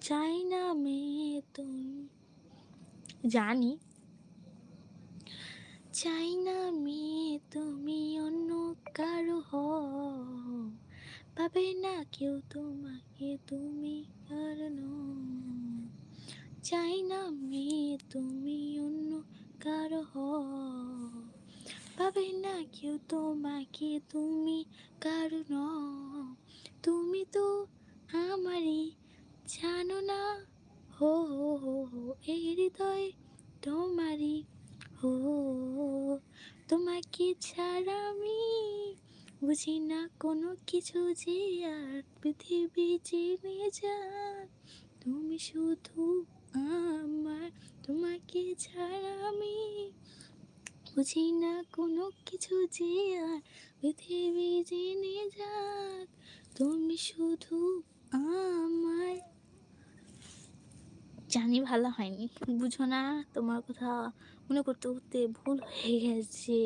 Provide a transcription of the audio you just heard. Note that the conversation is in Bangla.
চাই না মেয়ে তুমি, জানি চাই না মেয়ে তুমি অন্য কারো হও, পাবে না কেউ তোমাকে তুমি কারণ। চাই না মেয়ে তুমি অন্য কারো হও, পাবে না কেউ তোমাকে তুমি কারণ। তুমি তো আমারই, জানো না, হো হো হো হো, এই হৃদয় তোমারই, হো। তোমাকে ছাড়া আমি বুঝি না কোনো কিছু, যে আর পৃথিবী জেনে যাক তুমি শুধু আমার। তোমাকে ছাড়া আমি বুঝি না কোনো কিছু, যে আর পৃথিবী জেনে যাক তুমি শুধু আমার। জানি ভালো হয়নি, বুঝো না, তোমার কথা মনে করতে করতে ভুল হয়ে গেছে।